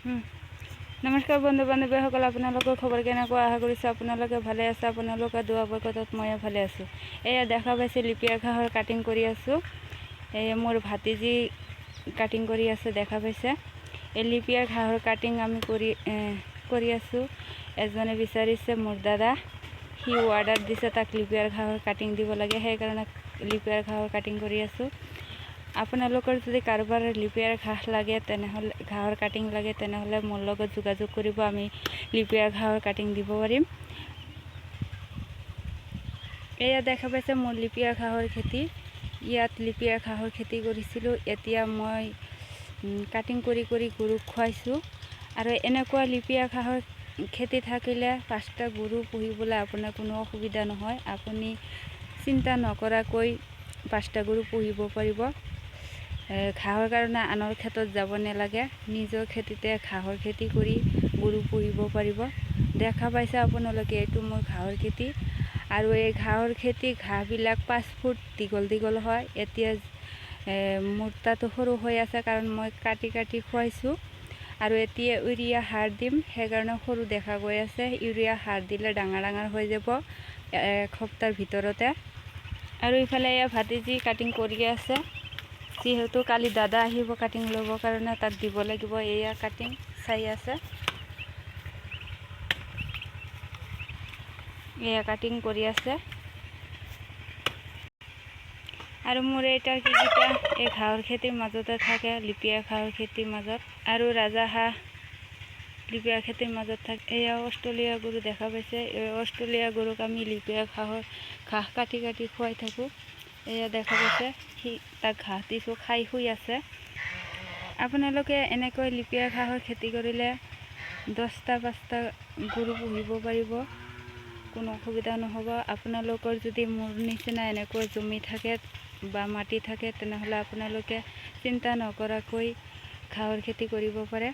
নমস্কাৰ বন্ধু বান্ধৱীসকল, আপোনালোকৰ খবৰ কেনেকুৱা? আশা কৰিছোঁ আপোনালোকে ভালে আছে। আপোনালোকৰ দুৱা বৰকতত মই ভালে আছোঁ। এয়া দেখা পাইছে লিপিয়া ঘাঁহৰ কাটিং কৰি আছোঁ। এয়া মোৰ ভাতিজি কাটিং কৰি আছে, দেখা পাইছে। এই লিপিয়া ঘাঁহৰ কাটিং আমি কৰি আছোঁ। এজনে বিচাৰিছে, মোৰ দাদা, সি অৰ্ডাৰ দিছে, তাক লিপিয়াৰ ঘাঁহৰ কাটিং দিব লাগে, সেইকাৰণে লিপিয়াৰ ঘাঁহৰ কাটিং কৰি আছোঁ। আপোনালোকৰ যদি কাৰোবাৰ লিপিয়াৰ ঘাঁহ লাগে, তেনেহ'লে ঘাঁহৰ কাটিং লাগে, তেনেহ'লে মোৰ লগত যোগাযোগ কৰিব। আমি লিপিয়াৰ ঘাঁহৰ কাটিং দিব পাৰিম। এয়া দেখা পাইছে মোৰ লিপিয়াৰ ঘাঁহৰ খেতি। ইয়াত লিপিয়াৰ ঘাঁহৰ খেতি কৰিছিলোঁ। এতিয়া মই কাটিং কৰি গৰুক খুৱাইছোঁ। আৰু এনেকুৱা লিপিয়া ঘাঁহৰ খেতি থাকিলে 5টা গৰু পুহিবলৈ আপোনাৰ কোনো অসুবিধা নহয়। আপুনি চিন্তা নকৰাকৈ 5টা গৰু পুহিব পাৰিব। ঘাঁহৰ কাৰণে আনৰ ক্ষেত্ৰত যাব নালাগে, নিজৰ খেতিতে ঘাঁহৰ খেতি কৰি গৰু পুহিব পাৰিব। দেখা পাইছে আপোনালোকে, এইটো মোৰ ঘাঁহৰ খেতি। আৰু এই ঘাঁহৰ খেতি ঘাঁহবিলাক 5 ফুট দীঘল হয়। এতিয়া মোৰ তাতো সৰু হৈ আছে, কাৰণ মই কাটি খুৱাইছোঁ। আৰু এতিয়া ইউৰিয়া সাৰ দিম, সেইকাৰণে সৰু দেখা গৈ আছে। ইউৰিয়া সাৰ দিলে ডাঙৰ হৈ যাব 1 সপ্তাহৰ ভিতৰতে। আৰু ইফালে এয়া ভাতিজি কাটিং কৰি আছে, যিহেতু কালি দাদা আহিব কাটিং ল'বৰ কাৰণে, তাক দিব লাগিব। এয়া কাটিং চাই আছে, এয়া কাটিং কৰি আছে। আৰু মোৰ এইটা কিটা এই ঘাঁহৰ খেতিৰ মাজতে থাকে, লিপিয়া ঘাঁহৰ খেতিৰ মাজত, আৰু ৰাজাহাঁহ লিপিয়া খেতিৰ মাজত থাকে। এয়া অষ্ট্ৰেলিয়া গৰু দেখা পাইছে। এই অষ্ট্ৰেলিয়া গৰুক আমি লিপিয়া ঘাঁহ কাটি খুৱাই থাকোঁ। এয়া দেখা পাইছে, তাক ঘাঁহ দিছোঁ, খাই শুই আছে। আপোনালোকে এনেকৈ লিপিয়া ঘাঁহৰ খেতি কৰিলে 10টা 5টা গৰু পুহিব পাৰিব, কোনো অসুবিধা নহ'ব। আপোনালোকৰ যদি মোৰ নিচিনা এনেকৈ জমি থাকে বা মাটি থাকে, তেনেহ'লে আপোনালোকে চিন্তা নকৰাকৈ ঘাঁহৰ খেতি কৰিব পাৰে।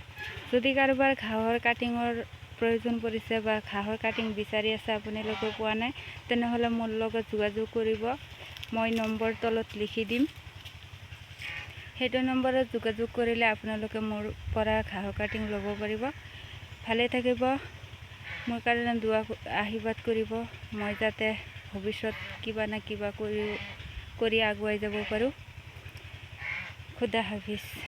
যদি কাৰোবাৰ ঘাঁহৰ কাটিঙৰ প্ৰয়োজন পৰিছে বা ঘাঁহৰ কাটিং বিচাৰি আছে, আপোনালোকে পোৱা নাই, তেনেহ'লে মোৰ লগত যোগাযোগ কৰিব। মই নম্বৰ তলত লিখি দিম, সেইটো নম্বৰত যোগাযোগ কৰিলে আপোনালোকে মোৰ পৰা ঘাঁহৰ কাটিং ল'ব পাৰিব। ভালে থাকিব, মোৰ কাৰণে দুৱা আশীৰ্বাদ কৰিব, মই যাতে ভৱিষ্যত কিবা না কিবা কৰি আগুৱাই যাব পাৰোঁ। খুদা হাফিজ।